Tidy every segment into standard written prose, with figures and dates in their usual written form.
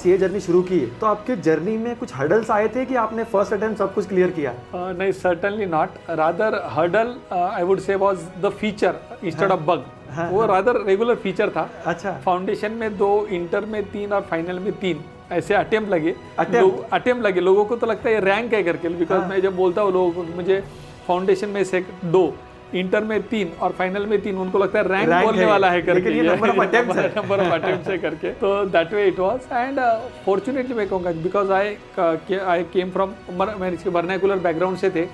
CA journey शुरू की तो आपके जर्नी में कुछ हर्डल्स आए थे कि आपने फर्स्ट अटेम्प्ट सब कुछ क्लियर किया? नहीं, certainly not. Rather hurdle I would say was the feature instead of bug. वो rather regular feature था. अच्छा. फाउंडेशन में 2, इंटर में 3 और फाइनल में 3 ऐसे अटेम्प्ट लगे. अटेम्प्ट लगे. लोगों को तो लगता है ये रैंक है करके, बिकॉज मैं जब बोलता हूँ लोगों को मुझे फाउंडेशन में से 2, इंटर में 3 और फाइनल में 3, उनको लगता है रैंक बोलने वाला है करके, नंबर ऑफ अटेम्प्ट्स है करके. तो that way it was. And fortunately मैं कहूँगा बिकॉज आई केम फ्रॉम, मैं इसके वर्नाकुलर बैकग्राउंड से थे.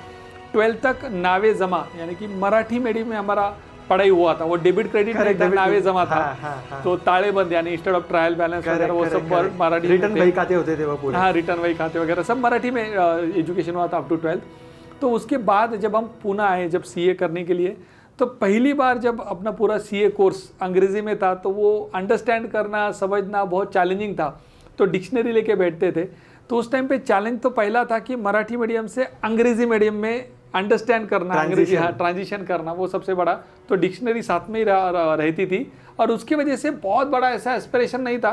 12th तक नावे जमा यानी कि मराठी मीडियम में हमारा पढ़ाई हुआ था. वो डेबिट क्रेडिट नहीं था, नावे जमा था. तो ताड़ेबंद यानी इंस्टेड ऑफ ट्रायल बैलेंस वगैरह वो सब मराठी, रिटर्न वही खाते होते थे वो पूरे. हाँ, रिटर्न वही खाते वगैरह सब मराठी में एजुकेशन हुआ था अप टू 12th. तो उसके बाद जब हम पुणे आए जब सीए करने के लिए, तो पहली बार जब अपना पूरा सीए कोर्स अंग्रेजी में था तो वो अंडरस्टैंड करना समझना बहुत चैलेंजिंग था. तो डिक्शनरी लेके बैठते थे. तो उस टाइम पे चैलेंज तो पहला था कि मराठी मीडियम से अंग्रेजी मीडियम में अंडरस्टैंड करना, अंग्रेजी ट्रांजिशन करना, वो सबसे बड़ा. तो डिक्शनरी साथ में ही रहती थी. और उसकी वजह से बहुत बड़ा ऐसा एस्पिरेशन नहीं था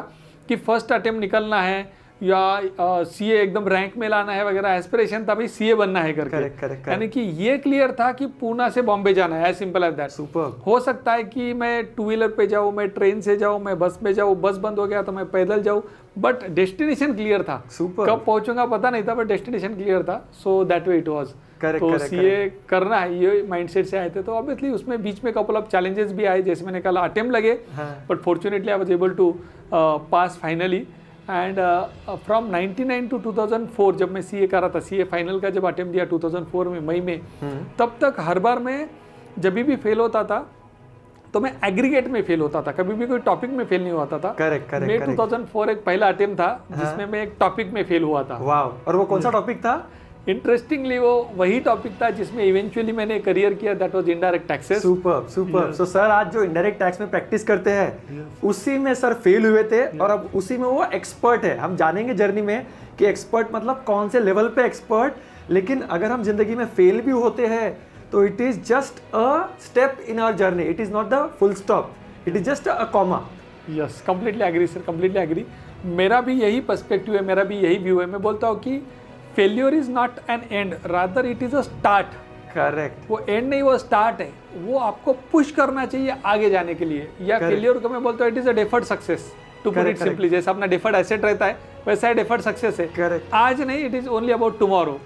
कि फर्स्ट अटेम्प्ट निकलना है या सीए एकदम रैंक में लाना है वगैरह. एस्पिरेशन था भाई सीए बनना है करके. यानी कि ये क्लियर था कि पुणे से बॉम्बे जाना है, as simple as that. Super. हो सकता है कि मैं 2 व्हीलर पे जाऊँ, मैं ट्रेन से जाऊँ, मैं बस में जाऊँ, बस बंद हो गया तो मैं पैदल जाऊँ, बट डेस्टिनेशन क्लियर था. सुपर. कब पहुंचूंगा पता नहीं था, बट डेस्टिनेशन क्लियर था. So that way it was. तो सीए करना है ये माइंडसेट से आए थे. तो ऑब्वियसली उसमें बीच में कपल ऑफ चैलेंजेस भी आए, जैसे मैंने कहा अटेम्प्ट लगे, but fortunately I was able to pass finally. And from 99 to 2004 जब मैं सीए कर रहा था, सीए फाइनल का जब अटेम्प्ट दिया 2004 में मई में, तब तक हर बार मैं जब भी फेल होता था तो मैं एग्रीगेट में फेल होता था, कभी भी कोई टॉपिक में फेल नहीं होता था. करेक्ट. मैं 2004 एक पहला अटेम्प्ट था जिसमें मैं एक टॉपिक में फेल हुआ था. वाव. और वो कौन सा टॉपिक था? इंटरेस्टिंगली वो वही टॉपिक था जिसमें इवेंचुअली मैंने करियर किया, that was indirect taxes. Super. So sir आज जो इनडायरेक्ट टैक्स में प्रैक्टिस करते हैं उसी में सर फेल हुए थे और अब उसी में वो एक्सपर्ट है. हम जानेंगे जर्नी में कि एक्सपर्ट मतलब कौन से लेवल पे एक्सपर्ट. लेकिन अगर हम जिंदगी में फेल भी होते हैं तो it is just a step in our journey. It is not the full stop, it is just a comma. Yes, completely agree sir, completely agree. मेरा भी यही पर्सपेक्टिव है, मेरा भी यही व्यू है. मैं बोलता हूँ कि failure is not an and, rather it is a start. Correct. वो एंड नहीं, वो स्टार्ट है. वो आपको पुश करना चाहिए आगे जाने के लिए. या फेल्योर को मैं बोलता हूँ it is a deferred success, to put it simply. जैसा अपना डेफर्ड एसेट रहता है वैसा डेफर्ड सक्सेस है. करेक्ट. आज नहीं, it is only about tomorrow.